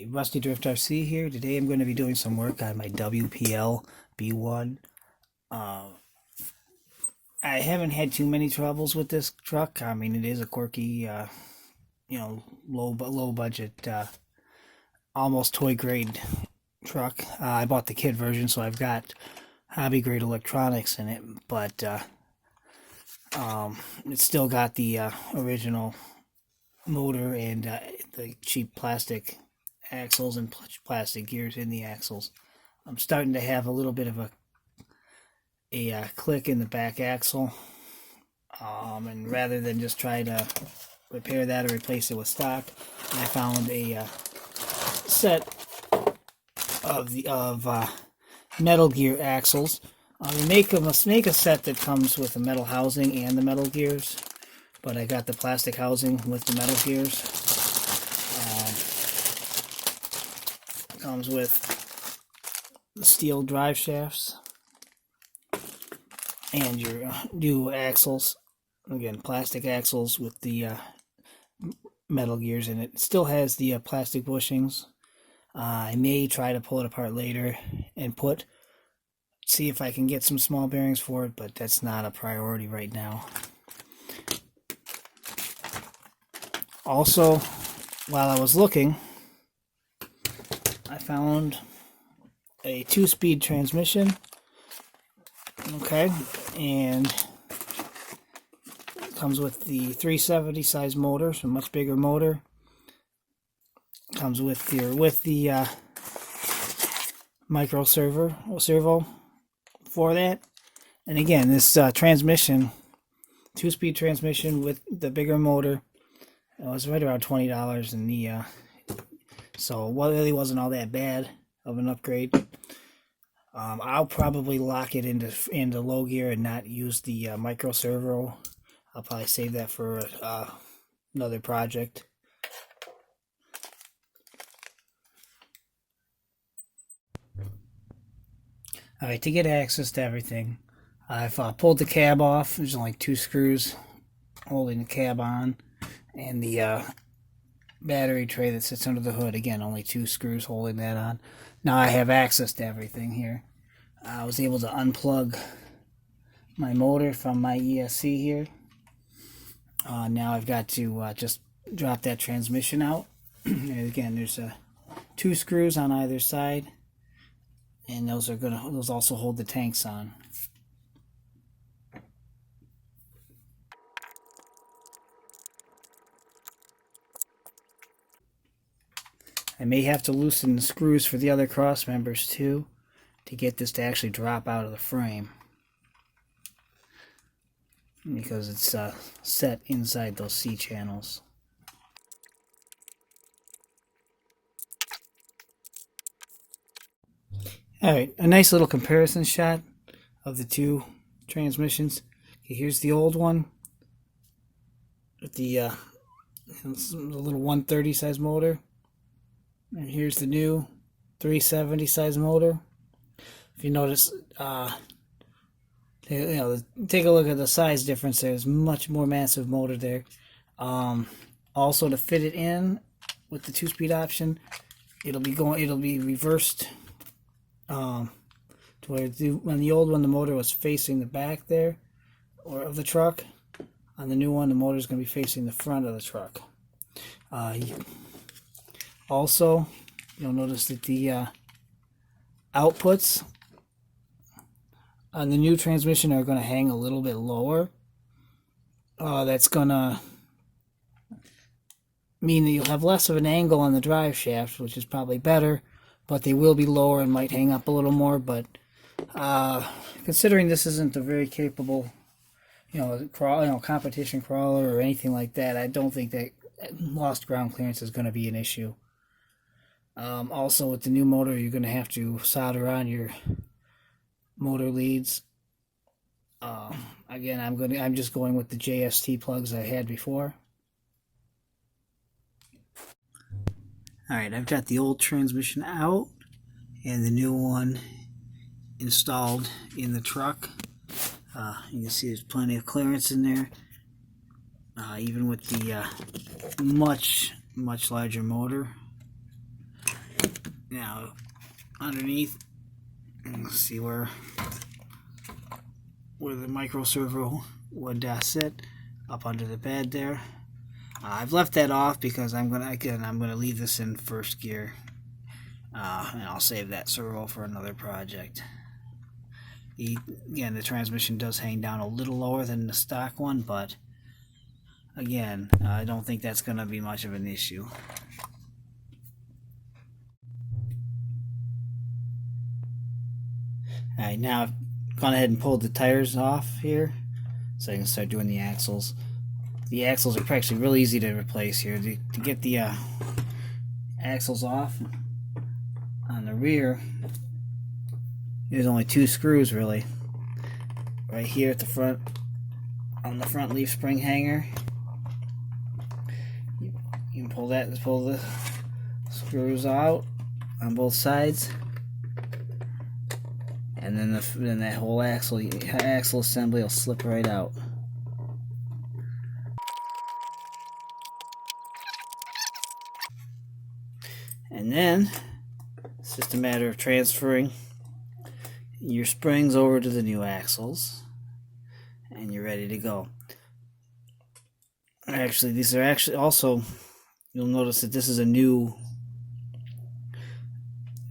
Hey, Rustydrift RC here. Today I'm going to be doing some work on my WPL B1. I haven't had too many troubles with this truck. I mean, it is a quirky, low budget, almost toy grade truck. I bought the kit version, so I've got hobby grade electronics in it, but it's still got the original motor and the cheap plastic axles and plastic gears in the axles. I'm starting to have a little bit of a click in the back axle, and rather than just try to repair that or replace it with stock, I found a set of metal gear axles. They make a set that comes with the metal housing and the metal gears, but I got the plastic housing with the metal gears. Comes with the steel drive shafts and your new axles. Again, plastic axles with the metal gears in it. It still has the plastic bushings. I may try to pull it apart later and see if I can get some small bearings for it, but that's not a priority right now. Also, while I was looking, I found a 2-speed transmission. Okay, and it comes with the 370 size motor, so a much bigger motor. Comes with the micro servo for that. And again, this transmission, 2-speed transmission with the bigger motor, it was right around $20 in the so it really wasn't all that bad of an upgrade. I'll probably lock it into low gear and not use the micro servo. I'll probably save that for another project. Alright, to get access to everything, I've pulled the cab off. There's only 2 screws holding the cab on, and the battery tray that sits under the hood. Again, only 2 screws holding that on. Now I have access to everything here. I was able to unplug my motor from my ESC here. Now I've got to just drop that transmission out. And again, there's 2 screws on either side, and those also hold the tanks on. I may have to loosen the screws for the other cross members too to get this to actually drop out of the frame, because it's set inside those C channels. Alright, a nice little comparison shot of the 2 transmissions. Okay, here's the old one with the little 130 size motor. And here's the new 370 size motor. If you notice, take a look at the size difference. There's much more massive motor there. Also, to fit it in with the 2-speed option, it'll be reversed. To where when the old one, the motor was facing the back there, or of the truck. On the new one, the motor is going to be facing the front of the truck. Also, you'll notice that the outputs on the new transmission are going to hang a little bit lower. That's going to mean that you'll have less of an angle on the drive shaft, which is probably better, but they will be lower and might hang up a little more. But considering this isn't a very capable, competition crawler or anything like that, I don't think that lost ground clearance is going to be an issue. Also, with the new motor, you're going to have to solder on your motor leads. Again, I'm just going with the JST plugs I had before. Alright, I've got the old transmission out and the new one installed in the truck. You can see there's plenty of clearance in there, even with the much larger motor. Now, underneath, let's see where the micro servo would sit, up under the bed there. I've left that off because I'm gonna leave this in first gear, and I'll save that servo for another project. Again, the transmission does hang down a little lower than the stock one, but again, I don't think that's gonna be much of an issue. Alright, now I've gone ahead and pulled the tires off here, so I can start doing the axles. The axles are actually really easy to replace here. To get the axles off on the rear, there's only 2 screws really. Right here at the front, on the front leaf spring hanger. You can pull the screws out on both sides. And then that whole axle assembly will slip right out. And then it's just a matter of transferring your springs over to the new axles, and you're ready to go. Actually, these are also, you'll notice that this is a new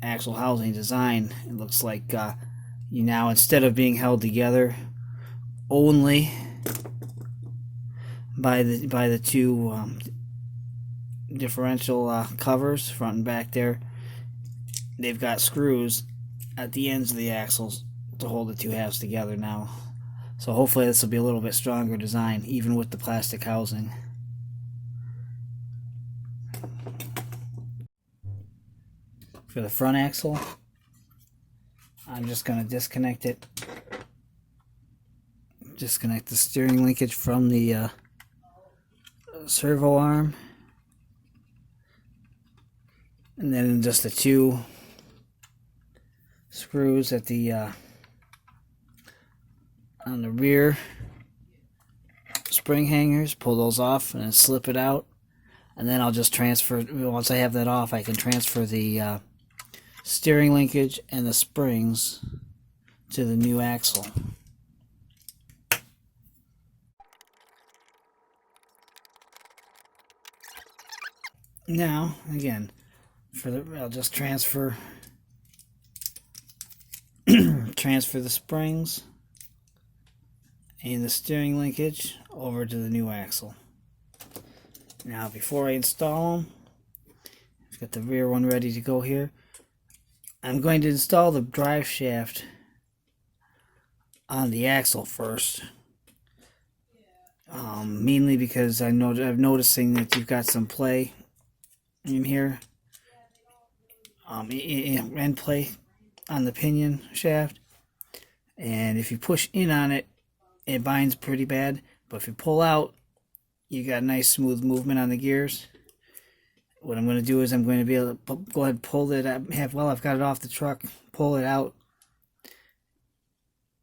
axle housing design. It looks like you now, instead of being held together only by the 2 differential covers, front and back there, they've got screws at the ends of the axles to hold the 2 halves together now. So hopefully this will be a little bit stronger design, even with the plastic housing. For the front axle, I'm just going to disconnect it. Disconnect the steering linkage from the servo arm. And then just the 2 screws at the on the rear spring hangers, pull those off and then slip it out. And then I'll just transfer, once I have that off, I can transfer the steering linkage and the springs to the new axle. Now, again, I'll just transfer the springs and the steering linkage over to the new axle. Now, before I install them, I've got the rear one ready to go here. I'm going to install the drive shaft on the axle first, mainly because I'm noticing that you've got some play in here, end play on the pinion shaft, and if you push in on it, it binds pretty bad, but if you pull out, you got nice smooth movement on the gears. What I'm going to do is I'm going to be able to go ahead and pull it up. I've got it off the truck, pull it out,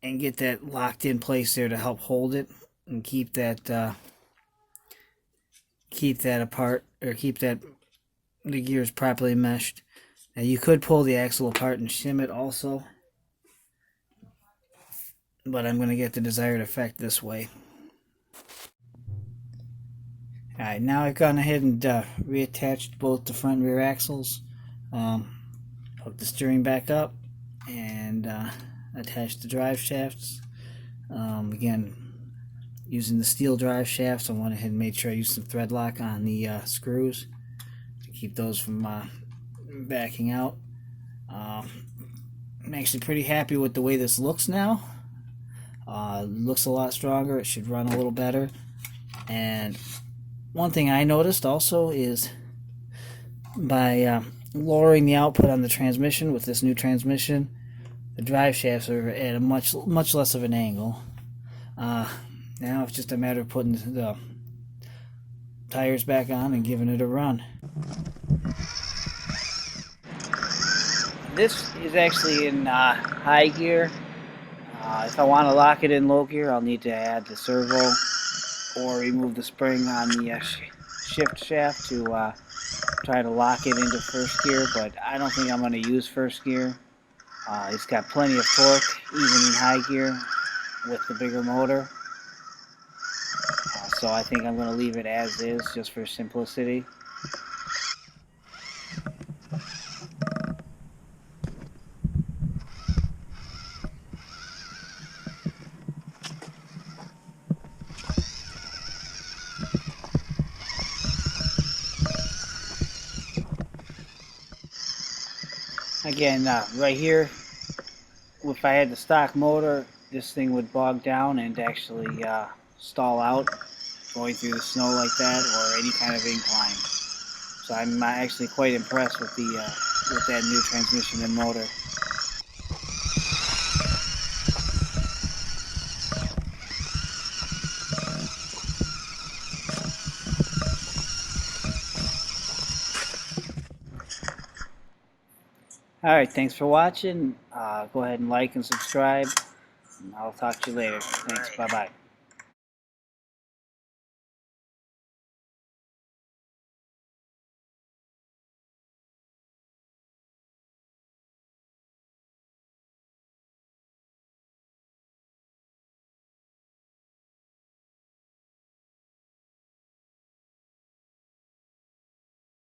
and get that locked in place there to help hold it and keep that apart, or keep the gears properly meshed. Now you could pull the axle apart and shim it also, but I'm going to get the desired effect this way. Alright, now I've gone ahead and reattached both the front and rear axles, hooked the steering back up, and attached the drive shafts. Again, using the steel drive shafts, I went ahead and made sure I used some thread lock on the screws to keep those from backing out. I'm actually pretty happy with the way this looks now. Looks a lot stronger. It should run a little better. And one thing I noticed also is by lowering the output on the transmission with this new transmission, the drive shafts are at a much less of an angle. Now it's just a matter of putting the tires back on and giving it a run. This is actually in high gear. If I want to lock it in low gear, I'll need to add the servo, or remove the spring on the shift shaft to try to lock it into first gear, but I don't think I'm going to use first gear. It's got plenty of torque, even in high gear, with the bigger motor. So I think I'm going to leave it as is, just for simplicity. Again, right here, if I had the stock motor, this thing would bog down and actually stall out going through the snow like that, or any kind of incline. So I'm actually quite impressed with that new transmission and motor. Alright, thanks for watching. Go ahead and like and subscribe. I'll talk to you later. Thanks, bye-bye.